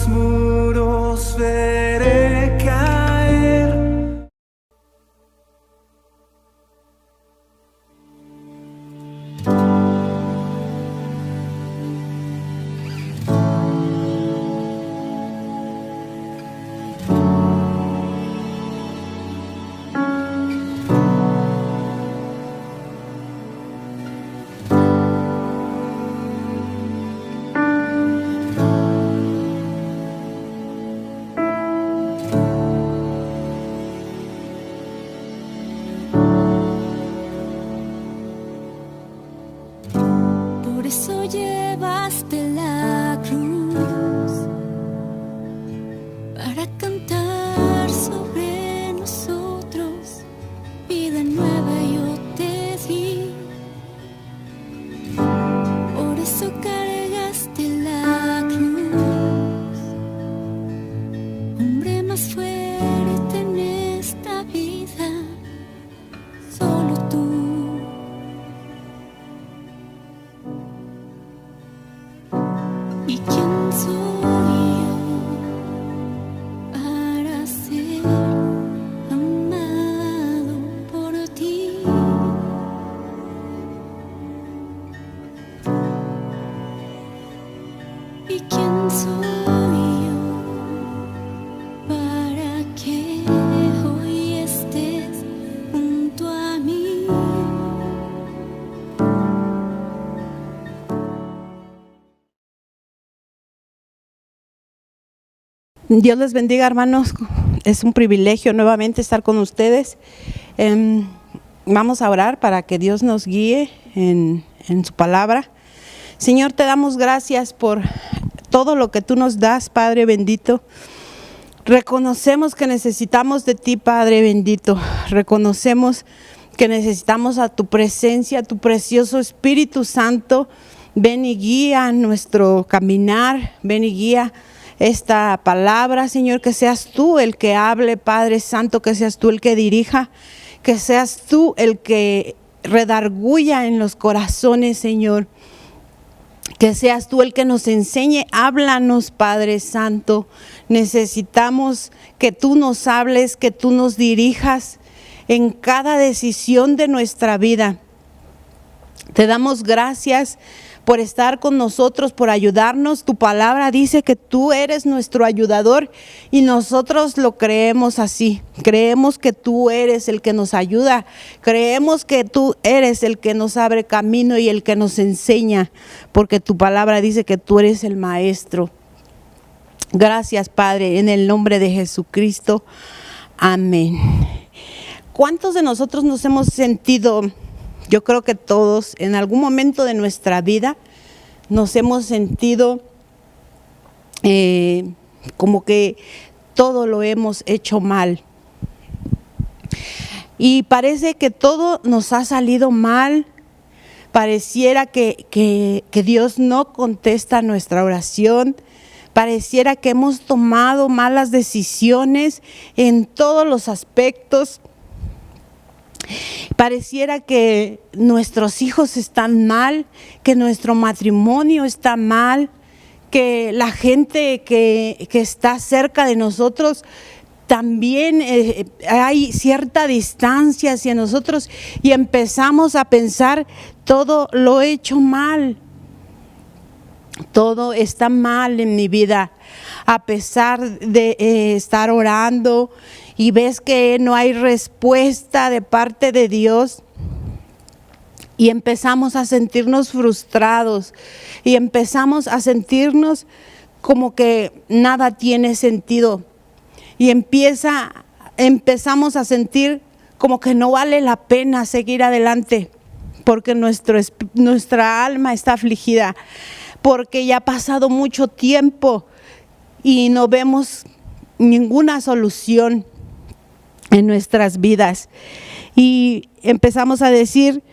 los muros veré caer. Por eso llevaste la cruz, para cantar sobre nosotros. Vida nueva yo te di. Por eso cargaste la cruz, hombre más fuerte en esta vida, solo tú. ¿Y quién soy yo para ser amado por ti? ¿Y quién soy yo para que hoy estés junto a mí? Dios les bendiga, hermanos. Es un privilegio nuevamente estar con ustedes. Vamos a orar para que Dios nos guíe en su palabra. Señor, te damos gracias por todo lo que tú nos das, Padre bendito. Reconocemos que necesitamos de ti, Padre bendito. Reconocemos que necesitamos a tu presencia, a tu precioso Espíritu Santo. Ven y guía nuestro caminar, ven y guía esta palabra, Señor, que seas tú el que hable, Padre Santo, que seas tú el que dirija, que seas tú el que redarguya en los corazones, Señor, que seas tú el que nos enseñe. Háblanos, Padre Santo. Necesitamos que tú nos hables, que tú nos dirijas en cada decisión de nuestra vida. Te damos gracias por estar con nosotros, por ayudarnos. Tu palabra dice que tú eres nuestro ayudador y nosotros lo creemos así. Creemos que tú eres el que nos ayuda. Creemos que tú eres el que nos abre camino y el que nos enseña, porque tu palabra dice que tú eres el maestro. Gracias, Padre, en el nombre de Jesucristo. Amén. ¿Cuántos de nosotros nos hemos sentido? Yo creo que todos, en algún momento de nuestra vida, nos hemos sentido como que todo lo hemos hecho mal. Y parece que todo nos ha salido mal. Pareciera que Dios no contesta nuestra oración. Pareciera que hemos tomado malas decisiones en todos los aspectos. Pareciera que nuestros hijos están mal, que nuestro matrimonio está mal, que la gente que está cerca de nosotros también hay cierta distancia hacia nosotros y empezamos a pensar, todo lo he hecho mal, todo está mal en mi vida, a pesar de estar orando y ves que no hay respuesta de parte de Dios. Y empezamos a sentirnos frustrados y empezamos a sentirnos como que nada tiene sentido. Y empezamos a sentir como que no vale la pena seguir adelante, porque nuestra alma está afligida, porque ya ha pasado mucho tiempo y no vemos ninguna solución en nuestras vidas. Y empezamos a decir,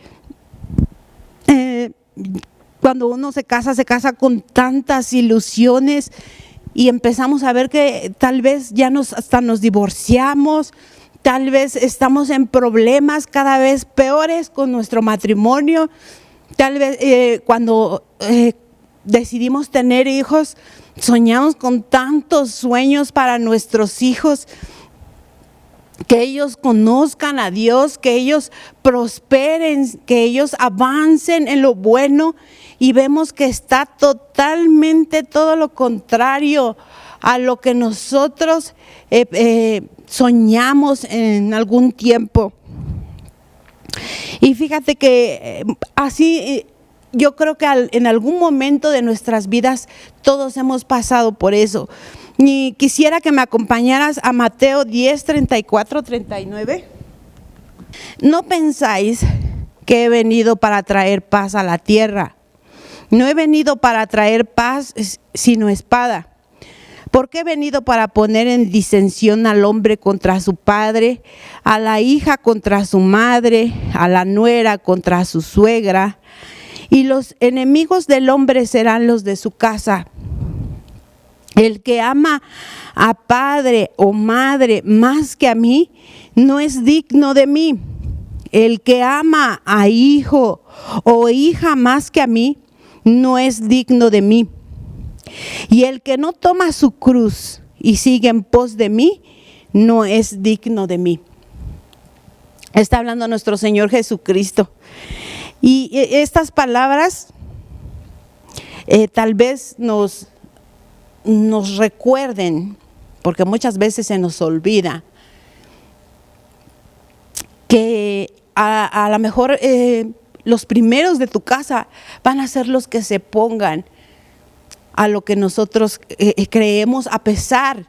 cuando uno se casa con tantas ilusiones y empezamos a ver que tal vez ya hasta nos divorciamos, tal vez estamos en problemas cada vez peores con nuestro matrimonio, tal vez cuando decidimos tener hijos, soñamos con tantos sueños para nuestros hijos, que ellos conozcan a Dios, que ellos prosperen, que ellos avancen en lo bueno, y vemos que está totalmente todo lo contrario a lo que nosotros soñamos en algún tiempo. Y fíjate que así yo creo que en algún momento de nuestras vidas todos hemos pasado por eso. Y quisiera que me acompañaras a Mateo 10, 34, 39. No pensáis que he venido para traer paz a la tierra. No he venido para traer paz, sino espada. Porque he venido para poner en disensión al hombre contra su padre, a la hija contra su madre, a la nuera contra su suegra. Y los enemigos del hombre serán los de su casa. El que ama a padre o madre más que a mí, no es digno de mí. El que ama a hijo o hija más que a mí, no es digno de mí. Y el que no toma su cruz y sigue en pos de mí, no es digno de mí. Está hablando nuestro Señor Jesucristo. Y estas palabras tal vez nos recuerden, porque muchas veces se nos olvida, que a lo mejor los primeros de tu casa van a ser los que se pongan a lo que nosotros creemos, a pesar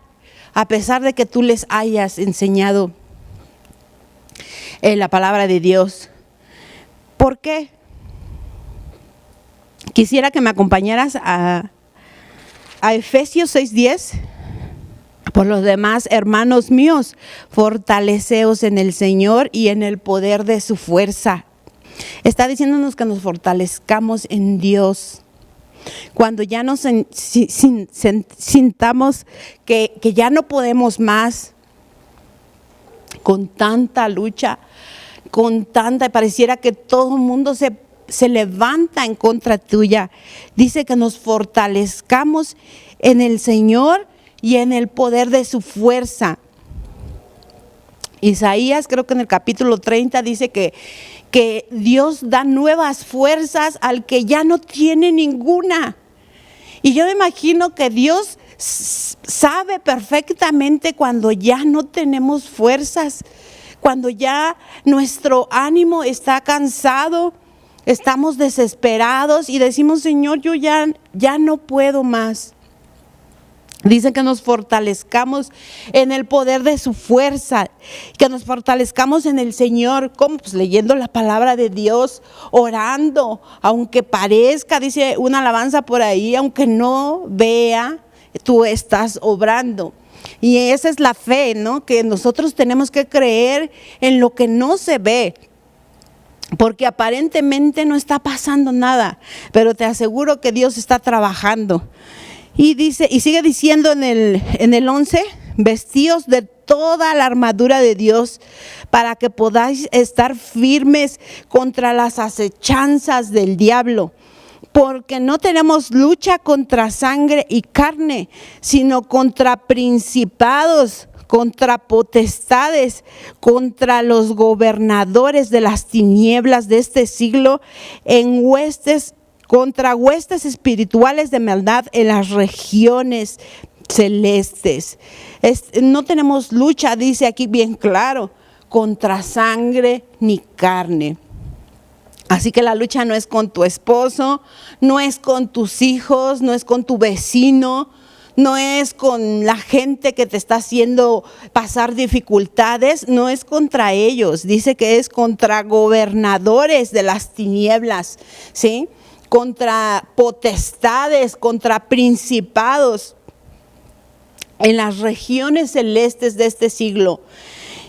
de que tú les hayas enseñado la palabra de Dios. ¿Por qué? Quisiera que me acompañaras a Efesios 6:10. Por los demás, hermanos míos, fortaleceos en el Señor y en el poder de su fuerza. Está diciéndonos que nos fortalezcamos en Dios. Cuando ya nos sintamos que ya no podemos más, con tanta lucha, pareciera que todo el mundo se levanta en contra tuya. Dice que nos fortalezcamos en el Señor y en el poder de su fuerza. Isaías, creo que en el capítulo 30 dice que Dios da nuevas fuerzas al que ya no tiene ninguna. Y yo me imagino que Dios sabe perfectamente cuando ya no tenemos fuerzas, cuando ya nuestro ánimo está cansado, estamos desesperados y decimos, Señor, yo ya no puedo más. Dice que nos fortalezcamos en el poder de su fuerza, que nos fortalezcamos en el Señor. ¿Cómo? Pues leyendo la palabra de Dios, orando, aunque parezca, dice una alabanza por ahí, aunque no vea, tú estás obrando. Y esa es la fe, ¿no? Que nosotros tenemos que creer en lo que no se ve. Porque aparentemente no está pasando nada, pero te aseguro que Dios está trabajando. Y dice, y sigue diciendo en el 11, vestíos de toda la armadura de Dios para que podáis estar firmes contra las acechanzas del diablo. Porque no tenemos lucha contra sangre y carne, sino contra principados, contra potestades, contra los gobernadores de las tinieblas de este siglo, contra huestes espirituales de maldad en las regiones celestes. No tenemos lucha, dice aquí bien claro, contra sangre ni carne. Así que la lucha no es con tu esposo, no es con tus hijos, no es con tu vecino, no es con la gente que te está haciendo pasar dificultades, no es contra ellos. Dice que es contra gobernadores de las tinieblas, ¿sí? Contra potestades, contra principados en las regiones celestes de este siglo.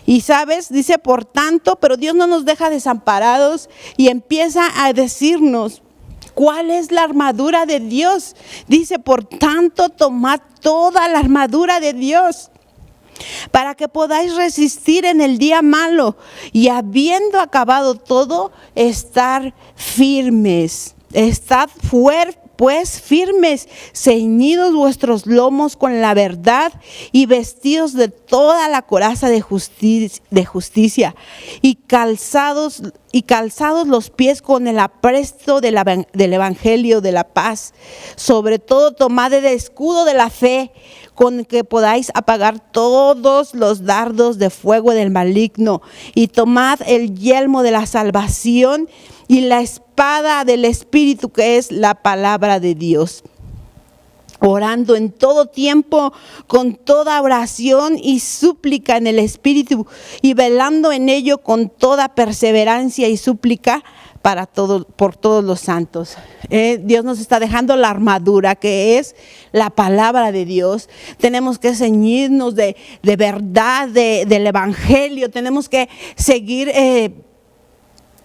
Y sabes, dice por tanto, pero Dios no nos deja desamparados y empieza a decirnos cuál es la armadura de Dios. Dice, por tanto, tomad toda la armadura de Dios para que podáis resistir en el día malo y habiendo acabado todo, estar firmes. Estad pues firmes, ceñidos vuestros lomos con la verdad y vestidos de toda la coraza de justicia y calzados los pies con el apresto del evangelio de la paz. Sobre todo tomad el escudo de la fe, con que podáis apagar todos los dardos de fuego del maligno, y tomad el yelmo de la salvación y la espada del Espíritu, que es la palabra de Dios, orando en todo tiempo con toda oración y súplica en el Espíritu, y velando en ello con toda perseverancia y súplica por todos los santos. Dios nos está dejando la armadura, que es la palabra de Dios. Tenemos que ceñirnos de verdad, del evangelio. Tenemos que seguir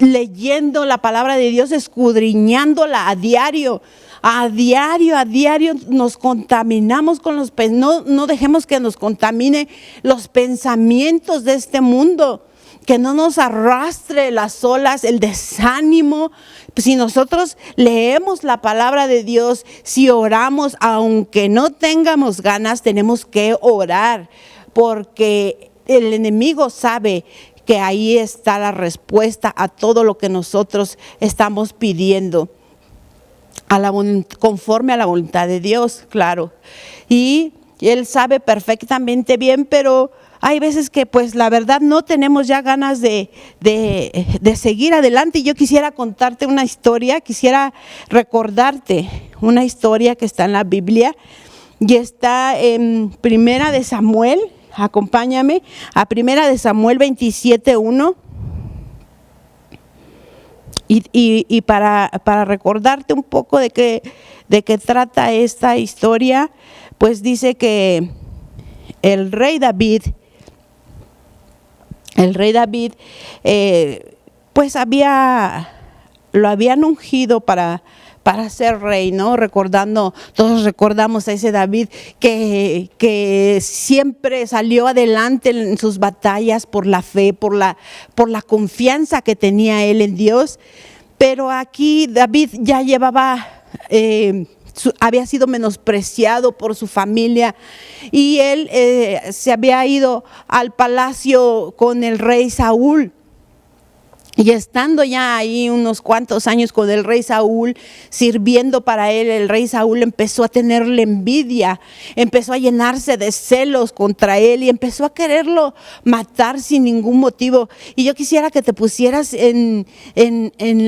leyendo la palabra de Dios, escudriñándola a diario. A diario nos contaminamos con no dejemos que nos contamine los pensamientos de este mundo, que no nos arrastre las olas, el desánimo. Si nosotros leemos la palabra de Dios, si oramos, aunque no tengamos ganas, tenemos que orar, porque el enemigo sabe que ahí está la respuesta a todo lo que nosotros estamos pidiendo, conforme a la voluntad de Dios, claro. Y Él sabe perfectamente bien, pero hay veces que pues la verdad no tenemos ya ganas de seguir adelante. Y yo quisiera contarte una historia, quisiera recordarte una historia que está en la Biblia y está en Primera de Samuel. Acompáñame a Primera de Samuel 27:1. Y para recordarte un poco de qué trata esta historia, pues dice que el rey David, pues lo habían ungido para ser rey, ¿no? Todos recordamos a ese David que siempre salió adelante en sus batallas por la fe, por la confianza que tenía él en Dios. Pero aquí David ya llevaba, había sido menospreciado por su familia, y él se había ido al palacio con el rey Saúl. Y estando ya ahí unos cuantos años con el rey Saúl, sirviendo para él, el rey Saúl empezó a tenerle envidia, empezó a llenarse de celos contra él y empezó a quererlo matar sin ningún motivo. Y yo quisiera que te pusieras en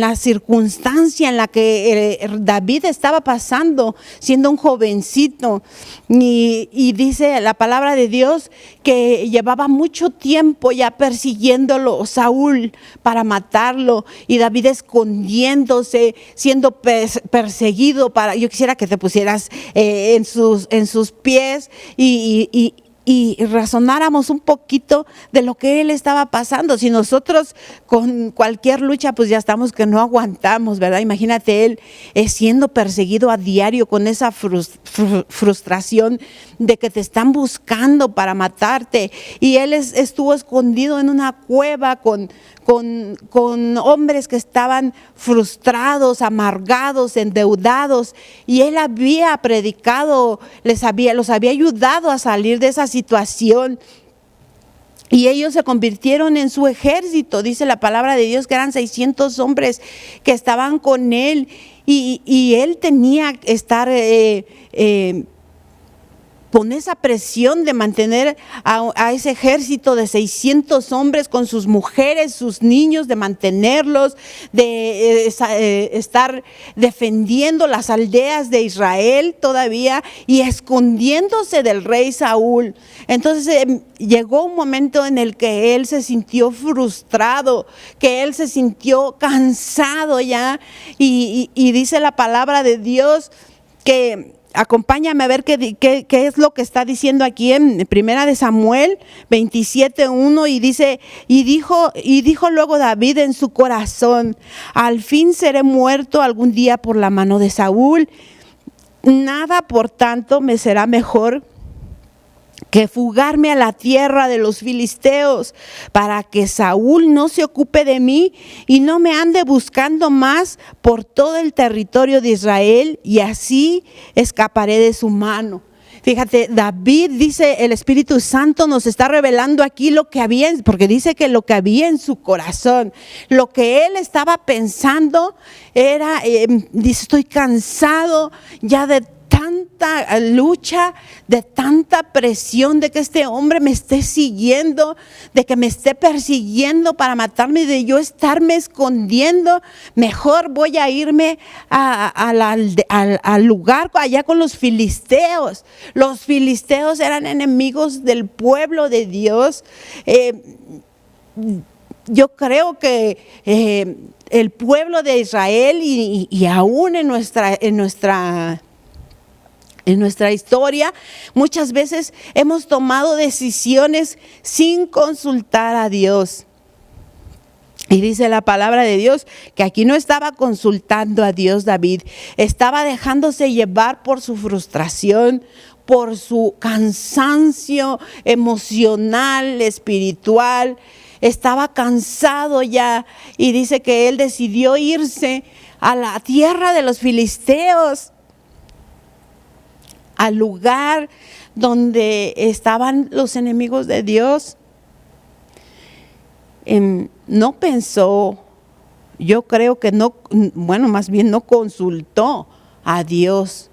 la circunstancia en la que David estaba pasando, siendo un jovencito. Y dice la palabra de Dios que llevaba mucho tiempo ya persiguiéndolo Saúl para matarlo, y David escondiéndose, siendo perseguido. Yo quisiera que te pusieras en sus pies y razonáramos un poquito de lo que él estaba pasando. Si nosotros con cualquier lucha pues ya estamos que no aguantamos, ¿verdad? Imagínate él siendo perseguido a diario con esa frustración de que te están buscando para matarte, y él estuvo escondido en una cueva con hombres que estaban frustrados, amargados, endeudados, y él había predicado, los había ayudado a salir de esa situación. Y ellos se convirtieron en su ejército. Dice la palabra de Dios que eran 600 hombres que estaban con él, y él tenía que estar con esa presión de mantener a ese ejército de 600 hombres con sus mujeres, sus niños, de mantenerlos, de estar defendiendo las aldeas de Israel todavía y escondiéndose del rey Saúl. Entonces llegó un momento en el que él se sintió frustrado, que él se sintió cansado ya, y dice la palabra de Dios que... Acompáñame a ver qué es lo que está diciendo aquí en Primera de Samuel 27:1, y dice, y dijo luego David en su corazón: al fin seré muerto algún día por la mano de Saúl. Nada, por tanto, me será mejor que fugarme a la tierra de los filisteos, para que Saúl no se ocupe de mí y no me ande buscando más por todo el territorio de Israel, y así escaparé de su mano. Fíjate, David, dice el Espíritu Santo, nos está revelando aquí lo que había, porque dice que lo que había en su corazón, lo que él estaba pensando era, dice, estoy cansado ya de tanta lucha, de tanta presión, de que este hombre me esté siguiendo, de que me esté persiguiendo para matarme, de yo estarme escondiendo. Mejor voy a irme al lugar allá con los filisteos. Los filisteos eran enemigos del pueblo de Dios. Yo creo que el pueblo de Israel y aún en nuestra historia, muchas veces hemos tomado decisiones sin consultar a Dios. Y dice la palabra de Dios que aquí no estaba consultando a Dios David, estaba dejándose llevar por su frustración, por su cansancio emocional, espiritual. Estaba cansado ya, y dice que él decidió irse a la tierra de los filisteos, al lugar donde estaban los enemigos de Dios. No pensó, yo creo que no, bueno, más bien no consultó a Dios,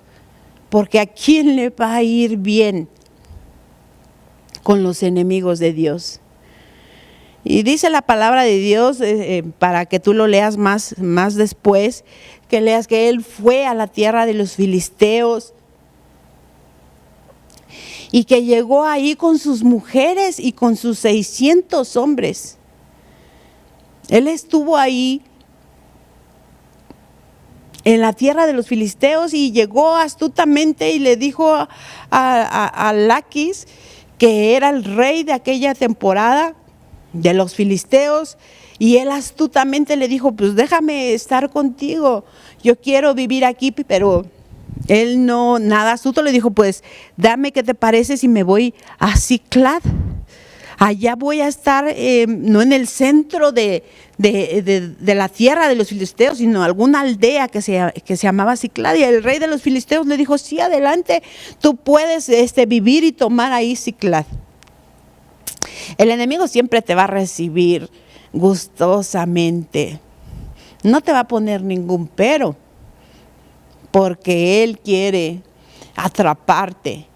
porque ¿a quién le va a ir bien con los enemigos de Dios? Y dice la palabra de Dios, para que tú lo leas más después, que leas que él fue a la tierra de los filisteos, y que llegó ahí con sus mujeres y con sus 600 hombres. Él estuvo ahí en la tierra de los filisteos y llegó astutamente y le dijo a Laquis, que era el rey de aquella temporada de los filisteos, y él astutamente le dijo, pues déjame estar contigo, yo quiero vivir aquí, pero él no, nada astuto, le dijo, pues dame, ¿qué te parece si me voy a Siclag? Allá voy a estar, no en el centro de la tierra de los filisteos, sino alguna aldea que se llamaba Siclag. Y el rey de los filisteos le dijo, sí, adelante, tú puedes vivir y tomar ahí Siclag. El enemigo siempre te va a recibir gustosamente, no te va a poner ningún pero, porque él quiere atraparte.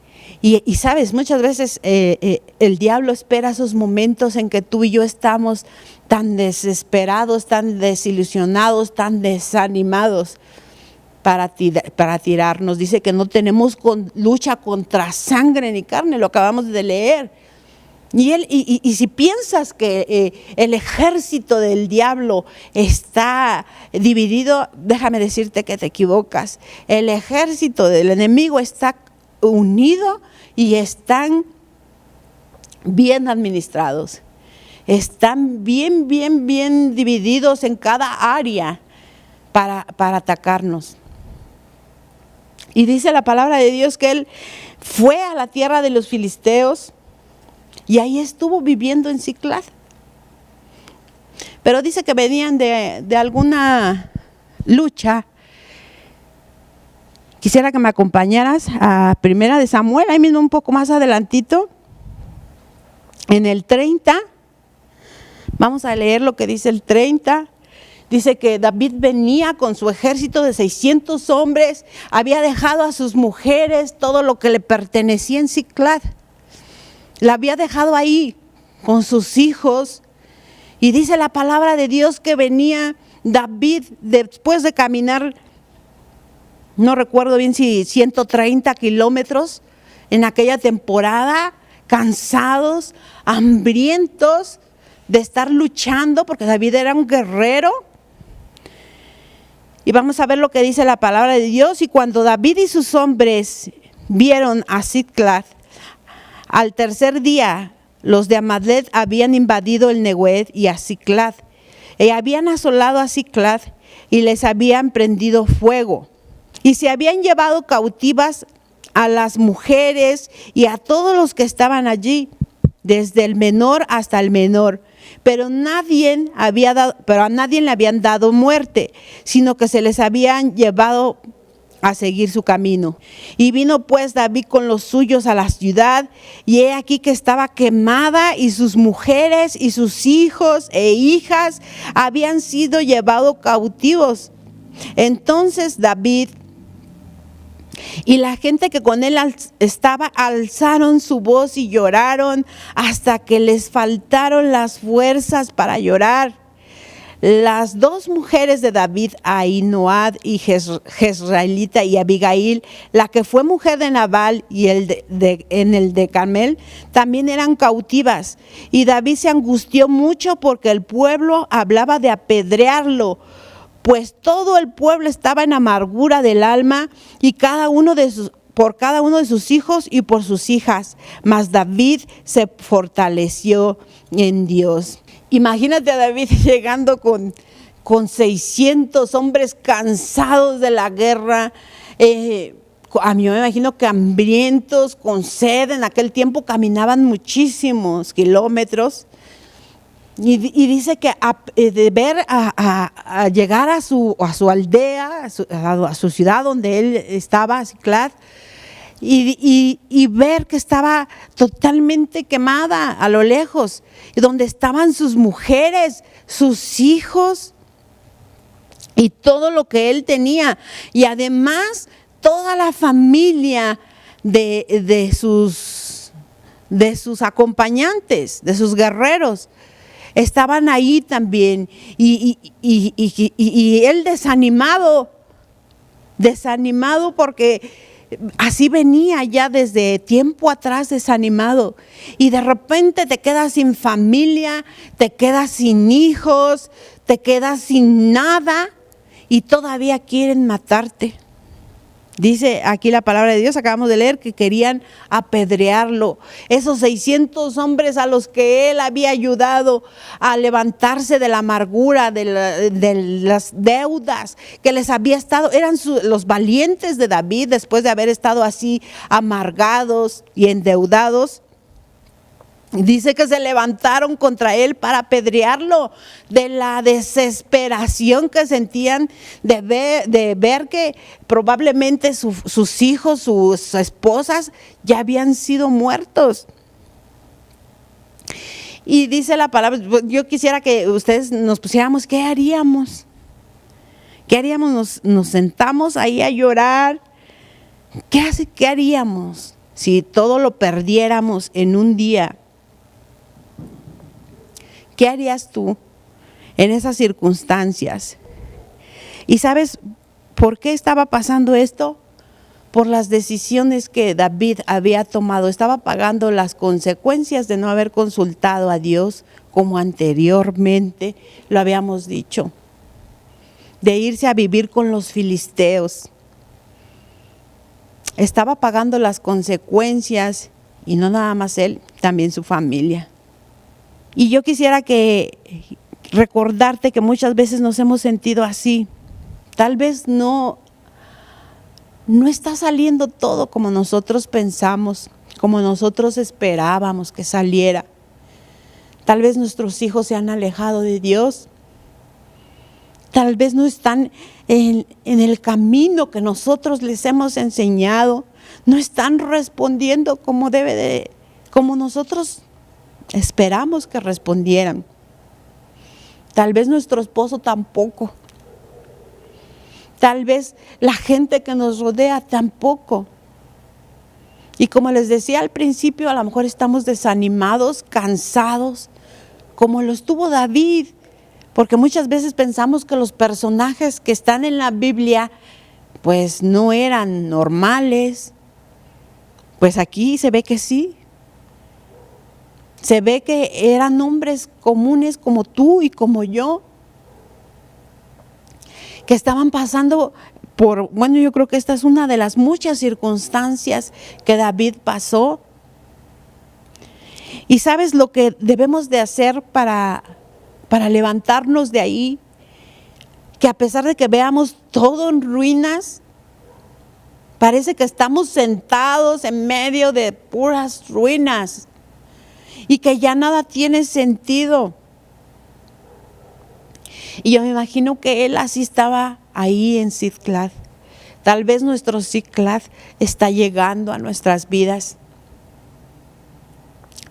Y sabes, muchas veces el diablo espera esos momentos en que tú y yo estamos tan desesperados, tan desilusionados, tan desanimados para tirarnos. Dice que no tenemos lucha contra sangre ni carne, lo acabamos de leer. Y si piensas que el ejército del diablo está dividido, déjame decirte que te equivocas. El ejército del enemigo está unido y están bien administrados. Están bien divididos en cada área para atacarnos. Y dice la palabra de Dios que él fue a la tierra de los filisteos y ahí estuvo viviendo en Siclag. Pero dice que venían de alguna lucha. Quisiera que me acompañaras a Primera de Samuel, ahí mismo un poco más adelantito, en el 30. Vamos a leer lo que dice el 30. Dice que David venía con su ejército de 600 hombres, había dejado a sus mujeres, todo lo que le pertenecía en Siclag. La había dejado ahí con sus hijos. Y dice la palabra de Dios que venía David después de caminar, no recuerdo bien si 130 kilómetros en aquella temporada, cansados, hambrientos de estar luchando, porque David era un guerrero. Y vamos a ver lo que dice la palabra de Dios. Y cuando David y sus hombres vieron a Siclag, al tercer día los de Amalec habían invadido el Neguev y a Siclag, y habían asolado a Siclag y les habían prendido fuego, y se habían llevado cautivas a las mujeres y a todos los que estaban allí, desde el menor hasta el menor. Pero a nadie le habían dado muerte, sino que se les habían llevado a seguir su camino. Y vino pues David con los suyos a la ciudad, y he aquí que estaba quemada, y sus mujeres y sus hijos e hijas habían sido llevados cautivos. Entonces David y la gente que con él estaba alzaron su voz y lloraron hasta que les faltaron las fuerzas para llorar. Las dos mujeres de David, Ahinoam y Jezreelita, y Abigail, la que fue mujer de Nabal y en el de Carmel, también eran cautivas. Y David se angustió mucho porque el pueblo hablaba de apedrearlo, pues todo el pueblo estaba en amargura del alma, y por cada uno de sus hijos y por sus hijas. Mas David se fortaleció en Dios. Imagínate a David llegando con 600 hombres cansados de la guerra, a mí me imagino que hambrientos, con sed. En aquel tiempo caminaban muchísimos kilómetros. Y dice que de ver a llegar a su aldea, a su ciudad donde él estaba, Ziklag, y ver que estaba totalmente quemada a lo lejos, y donde estaban sus mujeres, sus hijos y todo lo que él tenía, y además toda la familia de sus acompañantes, de sus guerreros. Estaban ahí también, y él desanimado porque así venía ya desde tiempo atrás, desanimado. Y de repente te quedas sin familia, te quedas sin hijos, te quedas sin nada, y todavía quieren matarte. Dice aquí la palabra de Dios, acabamos de leer, que querían apedrearlo. Esos 600 hombres a los que él había ayudado a levantarse de la amargura, de las deudas que les había estado, eran los valientes de David después de haber estado así amargados y endeudados. Dice que se levantaron contra él para apedrearlo, de la desesperación que sentían de ver que probablemente sus hijos, sus esposas ya habían sido muertos. Y dice la palabra, yo quisiera que ustedes nos pusiéramos, ¿qué haríamos? ¿Qué haríamos? Nos sentamos ahí a llorar. ¿Qué haríamos si todo lo perdiéramos en un día? ¿Qué harías tú en esas circunstancias? ¿Y sabes por qué estaba pasando esto? Por las decisiones que David había tomado. Estaba pagando las consecuencias de no haber consultado a Dios como anteriormente lo habíamos dicho. De irse a vivir con los filisteos. Estaba pagando las consecuencias, y no nada más él, también su familia. Y yo quisiera recordarte que muchas veces nos hemos sentido así. Tal vez no está saliendo todo como nosotros pensamos, como nosotros esperábamos que saliera. Tal vez nuestros hijos se han alejado de Dios. Tal vez no están en el camino que nosotros les hemos enseñado. No están respondiendo como como nosotros esperamos que respondieran. Tal vez nuestro esposo tampoco. Tal vez la gente que nos rodea tampoco. Y como les decía al principio, a lo mejor estamos desanimados, cansados, como lo estuvo David, porque muchas veces pensamos que los personajes que están en la Biblia pues no eran normales. Pues aquí se ve que sí. Se ve que eran hombres comunes como tú y como yo, que estaban pasando yo creo que esta es una de las muchas circunstancias que David pasó. Y sabes lo que debemos de hacer para levantarnos de ahí, que a pesar de que veamos todo en ruinas, Parece que estamos sentados en medio de puras ruinas y que ya nada tiene sentido. Y yo me imagino que él así estaba ahí en Ziklag. Tal vez nuestro Ziklag está llegando a nuestras vidas.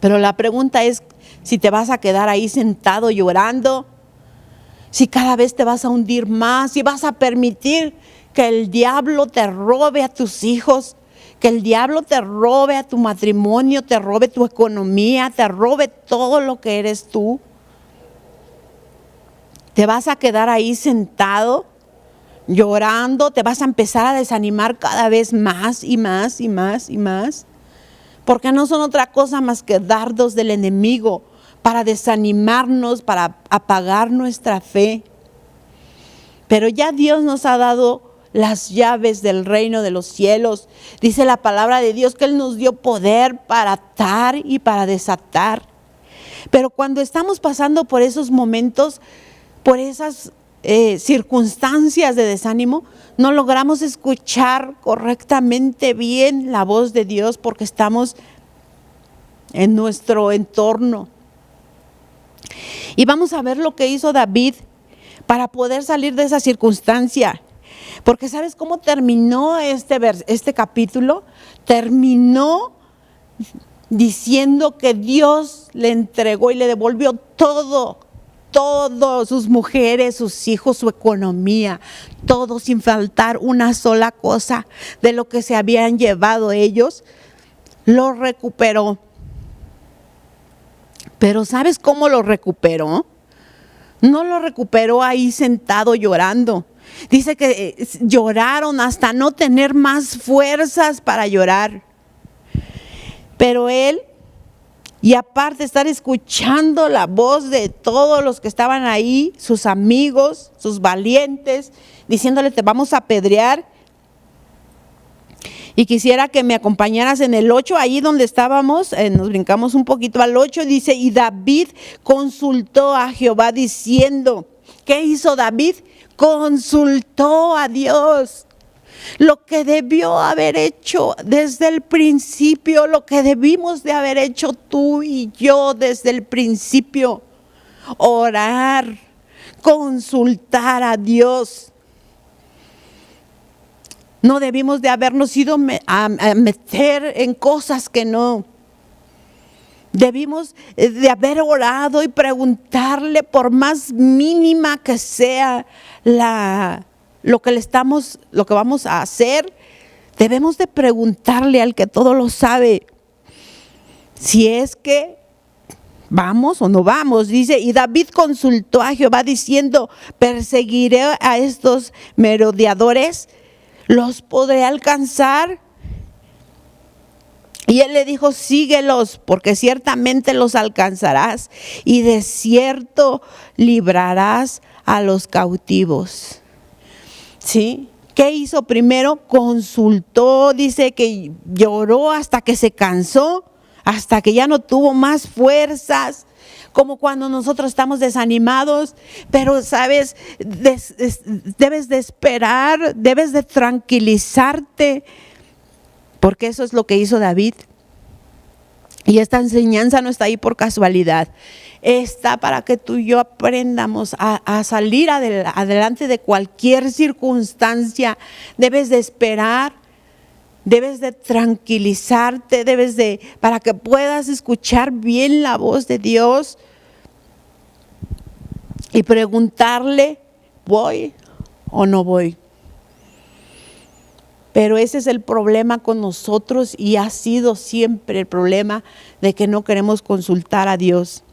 Pero la pregunta es si te vas a quedar ahí sentado llorando, si cada vez te vas a hundir más, si vas a permitir que el diablo te robe a tus hijos, que el diablo te robe a tu matrimonio, te robe tu economía, te robe todo lo que eres tú. Te vas a quedar ahí sentado, llorando, te vas a empezar a desanimar cada vez más y más y más y más, porque no son otra cosa más que dardos del enemigo para desanimarnos, para apagar nuestra fe. Pero ya Dios nos ha dado las llaves del reino de los cielos. Dice la palabra de Dios que Él nos dio poder para atar y para desatar. Pero cuando estamos pasando por esos momentos, por esas circunstancias de desánimo, no logramos escuchar correctamente bien la voz de Dios porque estamos en nuestro entorno. Y vamos a ver lo que hizo David para poder salir de esa circunstancia. Porque ¿sabes cómo terminó este capítulo? Terminó diciendo que Dios le entregó y le devolvió todo, sus mujeres, sus hijos, su economía, todo sin faltar una sola cosa de lo que se habían llevado ellos, lo recuperó. Pero ¿sabes cómo lo recuperó? No lo recuperó ahí sentado llorando. Dice que lloraron hasta no tener más fuerzas para llorar. Pero él, y aparte estar escuchando la voz de todos los que estaban ahí, sus amigos, sus valientes, diciéndole te vamos a apedrear. Y quisiera que me acompañaras en el 8, ahí donde estábamos, nos brincamos un poquito al 8, dice, y David consultó a Jehová diciendo, ¿qué hizo David? Consultó a Dios. Lo que debió haber hecho desde el principio, lo que debimos de haber hecho tú y yo desde el principio, orar, consultar a Dios. No debimos de habernos ido a meter en cosas que no. Debimos de haber orado y preguntarle, por más mínima que sea lo que vamos a hacer, debemos de preguntarle al que todo lo sabe, si es que vamos o no vamos. Dice, y David consultó a Jehová diciendo, ¿perseguiré a estos merodeadores? ¿Los podré alcanzar? Y él le dijo, síguelos, porque ciertamente los alcanzarás, y de cierto librarás a los cautivos. ¿Sí? ¿Qué hizo primero? Consultó, dice que lloró hasta que se cansó, hasta que ya no tuvo más fuerzas, como cuando nosotros estamos desanimados, pero sabes, debes de esperar, debes de tranquilizarte, porque eso es lo que hizo David. Y esta enseñanza no está ahí por casualidad, está para que tú y yo aprendamos a salir adelante de cualquier circunstancia. Debes de esperar, debes de tranquilizarte, para que puedas escuchar bien la voz de Dios y preguntarle, ¿voy o no voy? Pero ese es el problema con nosotros y ha sido siempre el problema de que no queremos consultar a Dios.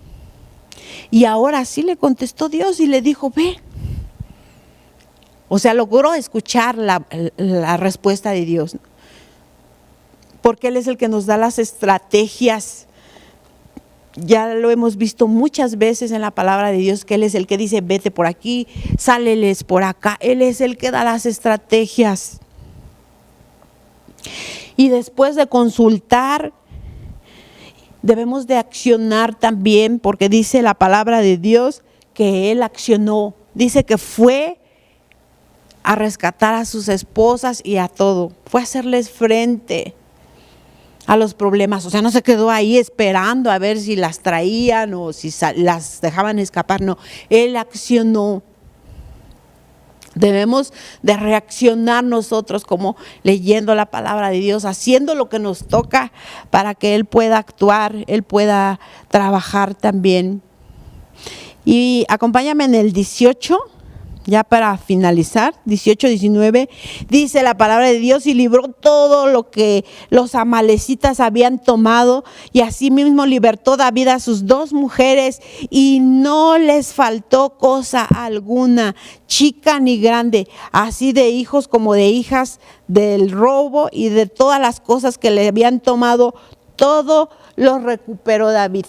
Y ahora sí le contestó Dios y le dijo, ve. O sea, logró escuchar la respuesta de Dios. Porque Él es el que nos da las estrategias. Ya lo hemos visto muchas veces en la palabra de Dios, que Él es el que dice, vete por aquí, sáleles por acá. Él es el que da las estrategias. Y después de consultar, debemos de accionar también, porque dice la palabra de Dios que Él accionó. Dice que fue a rescatar a sus esposas y a todo. Fue a hacerles frente a los problemas. O sea, no se quedó ahí esperando a ver si las traían o si las dejaban escapar. No, él accionó. Debemos de reaccionar nosotros como leyendo la palabra de Dios, haciendo lo que nos toca para que Él pueda actuar, Él pueda trabajar también. Y acompáñame en el 18, ya para finalizar, 18, 19, dice la palabra de Dios: y libró todo lo que los amalecitas habían tomado, y asimismo libertó David a sus 2 mujeres, y no les faltó cosa alguna, chica ni grande, así de hijos como de hijas, del robo y de todas las cosas que le habían tomado, todo lo recuperó David.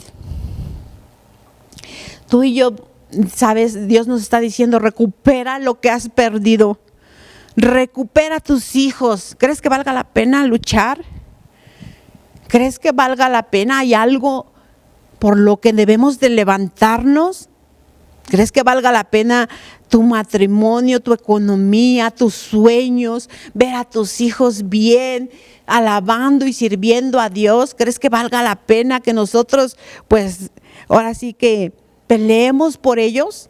Tú y yo, sabes, Dios nos está diciendo: recupera lo que has perdido, recupera tus hijos. ¿Crees que valga la pena luchar? ¿Crees que valga la pena? ¿Hay algo por lo que debemos de levantarnos? ¿Crees que valga la pena tu matrimonio, tu economía, tus sueños, ver a tus hijos bien, alabando y sirviendo a Dios? ¿Crees que valga la pena que nosotros, pues, ahora sí que peleemos por ellos?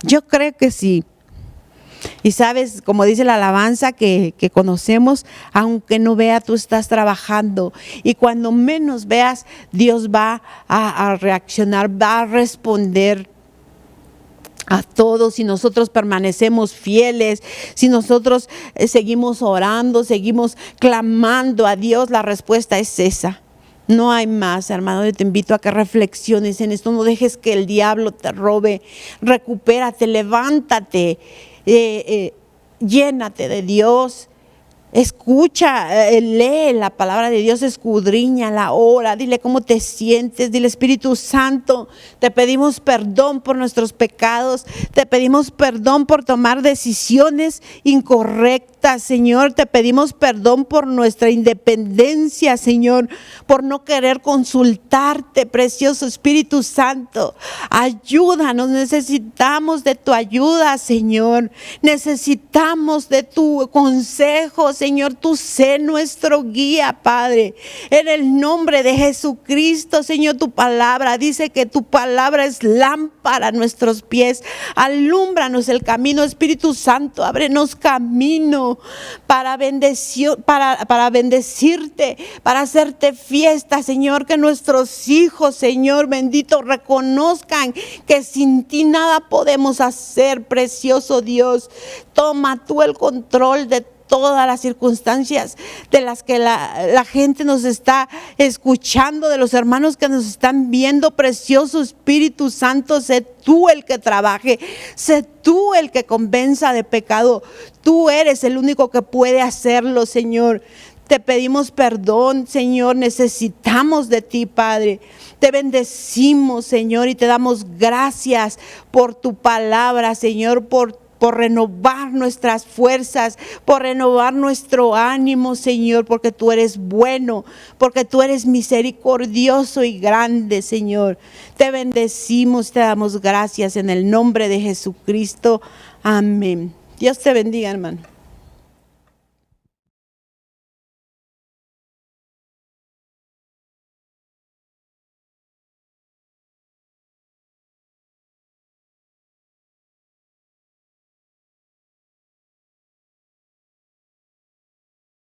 Yo creo que sí. Y sabes, como dice la alabanza que conocemos, aunque no vea, tú estás trabajando. Y cuando menos veas, Dios va a reaccionar, va a responder a todos. Si nosotros permanecemos fieles, si nosotros seguimos orando, seguimos clamando a Dios, la respuesta es esa. No hay más, hermano. Yo te invito a que reflexiones en esto. No dejes que el diablo te robe. Recupérate, levántate, llénate de Dios. Escucha, lee la palabra de Dios, escudriñala, ora, dile cómo te sientes, dile: Espíritu Santo, te pedimos perdón por nuestros pecados, te pedimos perdón por tomar decisiones incorrectas, Señor, te pedimos perdón por nuestra independencia, Señor, por no querer consultarte, precioso Espíritu Santo. Ayúdanos, necesitamos de tu ayuda, Señor, necesitamos de tu consejo, Señor. Tú sé nuestro guía, Padre, en el nombre de Jesucristo. Señor, tu palabra dice que tu palabra es lámpara a nuestros pies, alúmbranos el camino. Espíritu Santo, ábrenos camino para bendecirte, para hacerte fiesta, Señor. Que nuestros hijos, Señor bendito, reconozcan que sin ti nada podemos hacer, precioso Dios. Toma tú el control de todas las circunstancias de las que la gente nos está escuchando, de los hermanos que nos están viendo. Precioso Espíritu Santo, sé tú el que trabaje, sé tú el que convenza de pecado. Tú eres el único que puede hacerlo, Señor. Te pedimos perdón, Señor, necesitamos de ti, Padre. Te bendecimos, Señor, y te damos gracias por tu palabra, Señor, por renovar nuestras fuerzas, por renovar nuestro ánimo, Señor, porque tú eres bueno, porque tú eres misericordioso y grande, Señor. Te bendecimos, te damos gracias en el nombre de Jesucristo. Amén. Dios te bendiga, hermano.